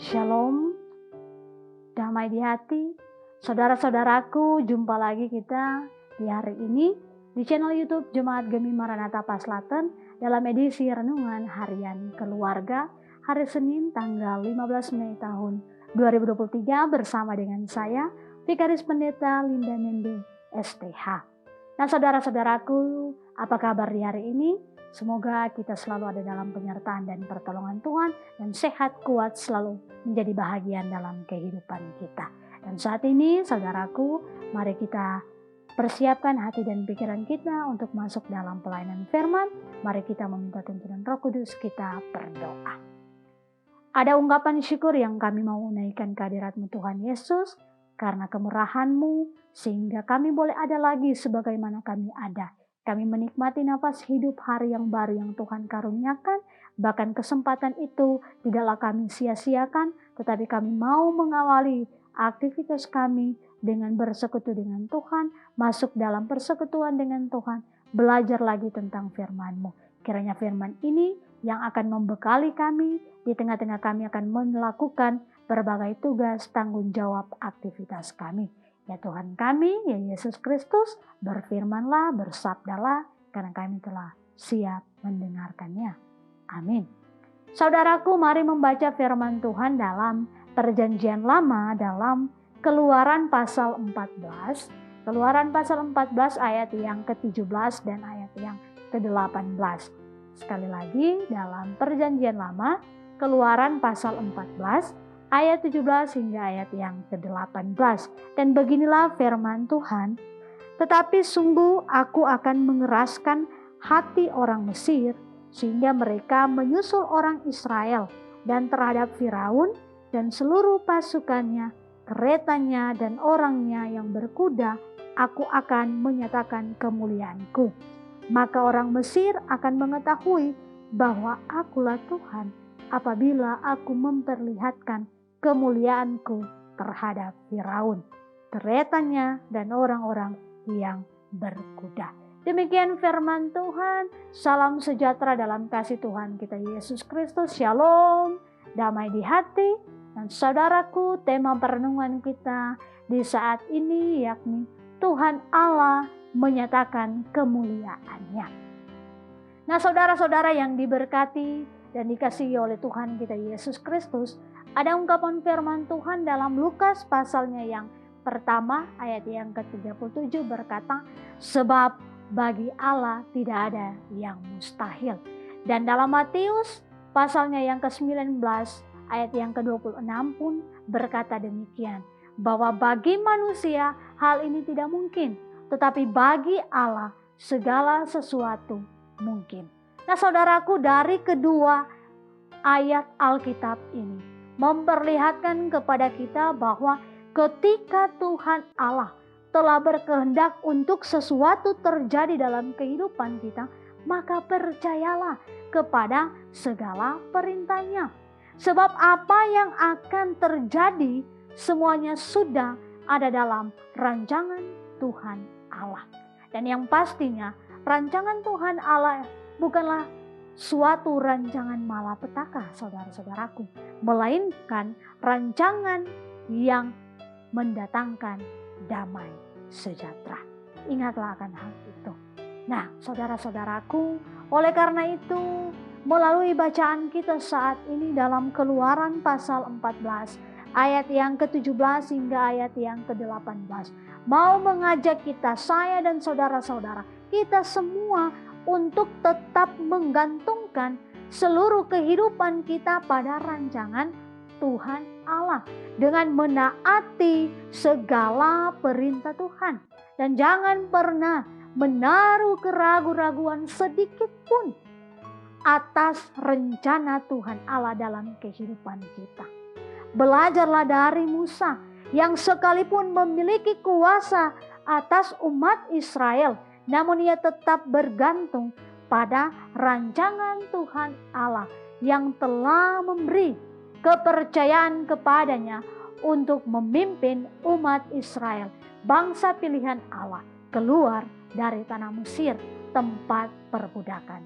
Shalom, damai di hati. Saudara-saudaraku, jumpa lagi kita di hari ini di channel YouTube Jemaat Gemi Maranatha Paslaten dalam edisi Renungan Harian Keluarga hari Senin tanggal 15 Mei tahun 2023 bersama dengan saya, Vikaris Pendeta Linda Nende STH. Nah saudara-saudaraku, apa kabar di hari ini? Semoga kita selalu ada dalam penyertaan dan pertolongan Tuhan dan sehat kuat selalu menjadi bahagian dalam kehidupan kita. Dan saat ini saudaraku, mari kita persiapkan hati dan pikiran kita untuk masuk dalam pelayanan firman. Mari kita meminta tuntunan Roh Kudus, kita berdoa. Ada ungkapan syukur yang kami mau naikkan kehadirat-Mu Tuhan Yesus, karena kemurahan-Mu sehingga kami boleh ada lagi sebagaimana kami ada. Kami menikmati nafas hidup hari yang baru yang Tuhan karuniakan. Bahkan kesempatan itu tidaklah kami sia-siakan, tetapi kami mau mengawali aktivitas kami dengan bersekutu dengan Tuhan, masuk dalam persekutuan dengan Tuhan, belajar lagi tentang firman-Mu. Kiranya firman ini yang akan membekali kami, di tengah-tengah kami akan melakukan berbagai tugas, tanggung jawab aktivitas kami. Ya Tuhan kami, ya Yesus Kristus, berfirmanlah, bersabdalah, karena kami telah siap mendengarkannya. Amin. Saudaraku, mari membaca firman Tuhan dalam Perjanjian Lama dalam Keluaran pasal 14. Keluaran pasal 14 ayat yang ke-17 dan ayat yang ke-18. Sekali lagi dalam Perjanjian Lama, Keluaran pasal 14 ayat 17 hingga ayat yang ke-18. Dan beginilah firman Tuhan, tetapi sungguh aku akan mengeraskan hati orang Mesir, sehingga mereka menyusul orang Israel, dan terhadap Firaun dan seluruh pasukannya, keretanya dan orangnya yang berkuda, aku akan menyatakan kemuliaanku. Maka orang Mesir akan mengetahui bahwa akulah Tuhan, apabila aku memperlihatkan kemuliaanku terhadap Firaun, keretanya dan orang-orang yang berkuda. Demikian firman Tuhan. Salam sejahtera dalam kasih Tuhan kita Yesus Kristus. Shalom, damai di hati. Dan saudaraku, tema perenungan kita di saat ini yakni Tuhan Allah menyatakan kemuliaannya. Nah saudara-saudara yang diberkati dan dikasihi oleh Tuhan kita Yesus Kristus, ada ungkapan firman Tuhan dalam Lukas pasalnya yang pertama ayat yang ke-37 berkata, sebab bagi Allah tidak ada yang mustahil. Dan dalam Matius pasalnya yang ke-19 ayat yang ke-26 pun berkata demikian, bahwa bagi manusia hal ini tidak mungkin, tetapi bagi Allah segala sesuatu mungkin. Nah saudaraku, dari kedua ayat Alkitab ini memperlihatkan kepada kita bahwa ketika Tuhan Allah telah berkehendak untuk sesuatu terjadi dalam kehidupan kita, maka percayalah kepada segala perintahnya. Sebab apa yang akan terjadi semuanya sudah ada dalam rancangan Tuhan Allah. Dan yang pastinya rancangan Tuhan Allah bukanlah suatu rancangan malapetaka saudara-saudaraku, melainkan rancangan yang mendatangkan damai sejahtera. Ingatlah akan hal itu. Nah saudara-saudaraku, oleh karena itu melalui bacaan kita saat ini dalam Keluaran pasal 14 ayat yang ke-17 hingga ayat yang ke-18 mau mengajak kita, saya dan saudara-saudara, kita semua untuk tetap menggantungkan seluruh kehidupan kita pada rancangan Tuhan Allah dengan menaati segala perintah Tuhan, dan jangan pernah menaruh keraguan-raguan sedikit pun atas rencana Tuhan Allah dalam kehidupan kita. Belajarlah dari Musa yang sekalipun memiliki kuasa atas umat Israel, namun ia tetap bergantung pada rancangan Tuhan Allah yang telah memberi kepercayaan kepadanya untuk memimpin umat Israel, bangsa pilihan Allah, keluar dari tanah Mesir, tempat perbudakan.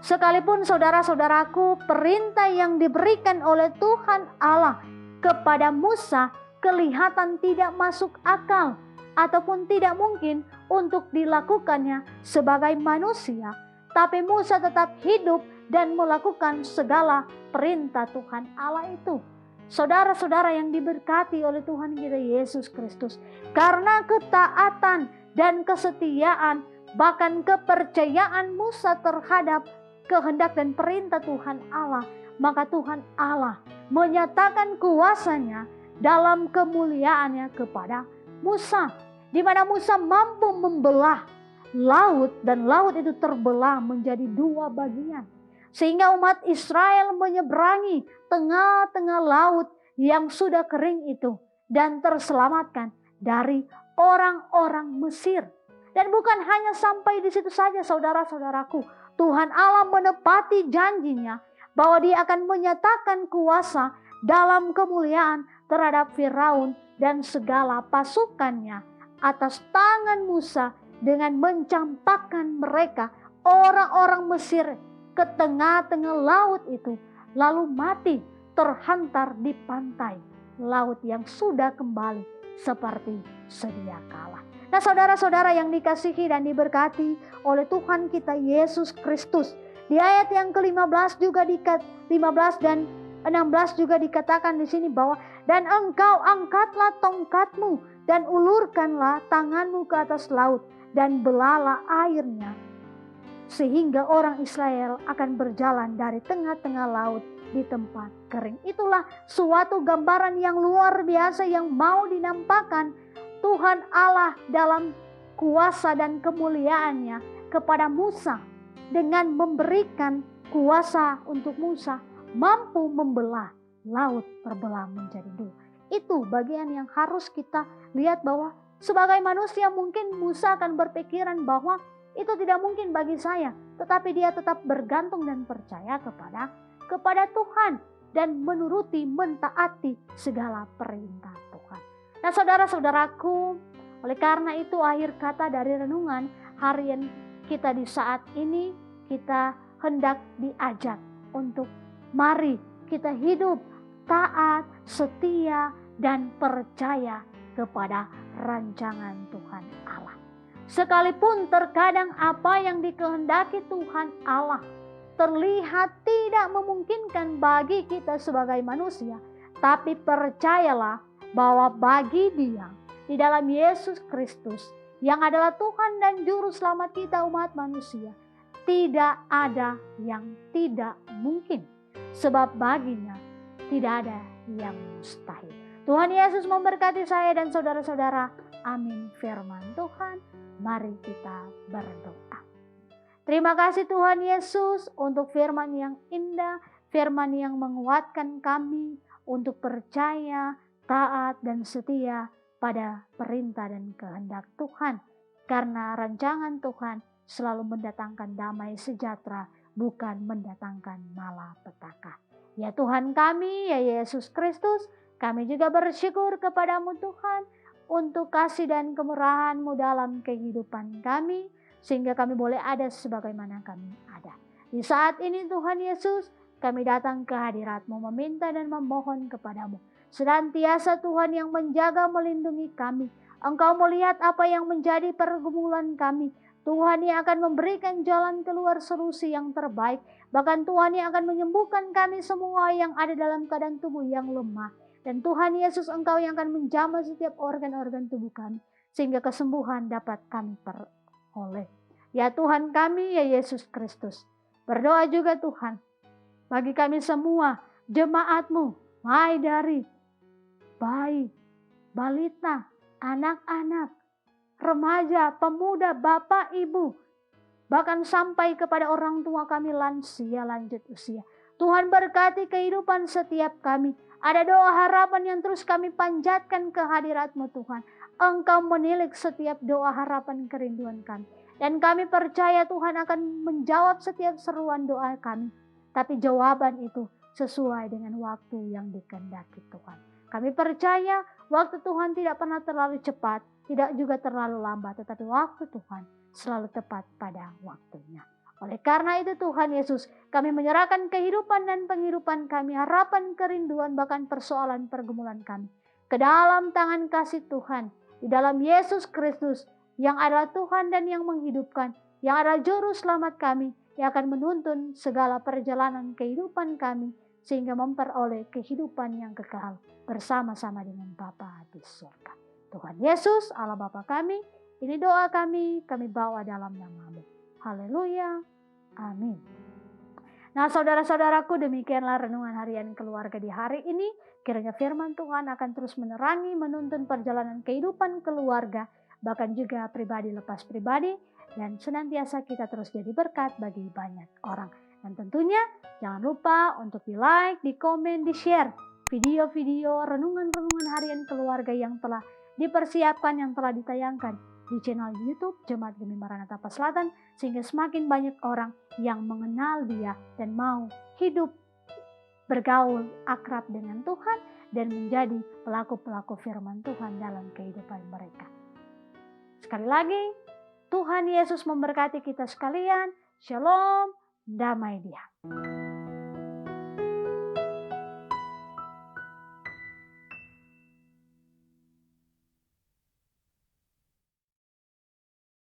Sekalipun saudara-saudaraku, perintah yang diberikan oleh Tuhan Allah kepada Musa kelihatan tidak masuk akal ataupun tidak mungkin untuk dilakukannya sebagai manusia, tapi Musa tetap hidup dan melakukan segala perintah Tuhan Allah itu. Saudara-saudara yang diberkati oleh Tuhan kita Yesus Kristus, karena ketaatan dan kesetiaan, bahkan kepercayaan Musa terhadap kehendak dan perintah Tuhan Allah, maka Tuhan Allah menyatakan kuasanya dalam kemuliaannya kepada Musa, di mana Musa mampu membelah laut dan laut itu terbelah menjadi dua bagian, sehingga umat Israel menyeberangi tengah-tengah laut yang sudah kering itu dan terselamatkan dari orang-orang Mesir. Dan bukan hanya sampai di situ saja saudara-saudaraku, Tuhan Allah menepati janjinya bahwa Dia akan menyatakan kuasa dalam kemuliaan terhadap Firaun dan segala pasukannya atas tangan Musa dengan mencampakkan mereka orang-orang Mesir ke tengah-tengah laut itu, lalu mati terhantar di pantai laut yang sudah kembali seperti sedia kala. Nah, saudara-saudara yang dikasihi dan diberkati oleh Tuhan kita Yesus Kristus, di ayat yang ke-15 juga 15 dan 16 juga dikatakan di sini bahwa dan engkau angkatlah tongkatmu dan ulurkanlah tanganmu ke atas laut dan belalah airnya, sehingga orang Israel akan berjalan dari tengah-tengah laut di tempat kering. Itulah suatu gambaran yang luar biasa yang mau dinampakkan Tuhan Allah dalam kuasa dan kemuliaannya kepada Musa, dengan memberikan kuasa untuk Musa mampu membelah laut terbelah menjadi dua. Itu bagian yang harus kita lihat, bahwa sebagai manusia mungkin Musa akan berpikiran bahwa itu tidak mungkin bagi saya, tetapi dia tetap bergantung dan percaya kepada Tuhan dan menuruti, mentaati segala perintah Tuhan. Nah, saudara-saudaraku, oleh karena itu akhir kata dari renungan harian kita di saat ini, kita hendak diajak untuk mari kita hidup taat, setia, dan percaya kepada rancangan Tuhan Allah. Sekalipun terkadang apa yang dikehendaki Tuhan Allah terlihat tidak memungkinkan bagi kita sebagai manusia, tapi percayalah bahwa bagi Dia di dalam Yesus Kristus yang adalah Tuhan dan Juru Selamat kita umat manusia, tidak ada yang tidak mungkin, sebab baginya tidak ada yang mustahil. Tuhan Yesus memberkati saya dan saudara-saudara. Amin firman Tuhan. Mari kita berdoa. Terima kasih Tuhan Yesus untuk firman yang indah, firman yang menguatkan kami untuk percaya, taat, dan setia pada perintah dan kehendak Tuhan. Karena rancangan Tuhan selalu mendatangkan damai sejahtera, bukan mendatangkan malapetaka. Ya Tuhan kami, ya Yesus Kristus, kami juga bersyukur kepadamu Tuhan untuk kasih dan kemurahan-Mu dalam kehidupan kami, sehingga kami boleh ada sebagaimana kami ada. Di saat ini Tuhan Yesus, kami datang ke hadirat-Mu meminta dan memohon kepadamu. Senantiasa Tuhan yang menjaga melindungi kami. Engkau melihat apa yang menjadi pergumulan kami. Tuhan yang akan memberikan jalan keluar solusi yang terbaik. Bahkan Tuhan yang akan menyembuhkan kami semua yang ada dalam keadaan tubuh yang lemah. Dan Tuhan Yesus, Engkau yang akan menjamah setiap organ-organ tubuh kami, sehingga kesembuhan dapat kami peroleh. Ya Tuhan kami, ya Yesus Kristus, berdoa juga Tuhan bagi kami semua, jemaat-Mu, mulai dari bayi, balita, anak-anak, remaja, pemuda, bapak, ibu, bahkan sampai kepada orang tua kami lansia lanjut usia. Tuhan berkati kehidupan setiap kami. Ada doa harapan yang terus kami panjatkan ke hadirat-Mu Tuhan. Engkau menilik setiap doa harapan kerinduan kami. Dan kami percaya Tuhan akan menjawab setiap seruan doa kami. Tapi jawaban itu sesuai dengan waktu yang dikehendaki Tuhan. Kami percaya waktu Tuhan tidak pernah terlalu cepat, tidak juga terlalu lambat, tetapi waktu Tuhan selalu tepat pada waktunya. Oleh karena itu Tuhan Yesus, kami menyerahkan kehidupan dan penghidupan kami, harapan, kerinduan, bahkan persoalan pergumulan kami ke dalam tangan kasih Tuhan, di dalam Yesus Kristus yang adalah Tuhan dan yang menghidupkan, yang adalah juru selamat kami, yang akan menuntun segala perjalanan kehidupan kami sehingga memperoleh kehidupan yang kekal bersama-sama dengan Bapa di surga. Tuhan Yesus, Allah Bapa kami, ini doa kami bawa dalam nama-Mu. Haleluya. Amin. Nah, saudara-saudaraku, demikianlah renungan harian keluarga di hari ini. Kiranya firman Tuhan akan terus menerangi, menuntun perjalanan kehidupan keluarga, bahkan juga pribadi lepas pribadi, dan senantiasa kita terus jadi berkat bagi banyak orang. Dan tentunya jangan lupa untuk di-like, di-komen, di-share video-video renungan-renungan harian keluarga yang telah dipersiapkan, yang telah ditayangkan di channel YouTube Jemaat Gemi Maranatha Paslatan, sehingga semakin banyak orang yang mengenal Dia dan mau hidup bergaul akrab dengan Tuhan dan menjadi pelaku-pelaku firman Tuhan dalam kehidupan mereka. Sekali lagi, Tuhan Yesus memberkati kita sekalian. Shalom, damai Dia.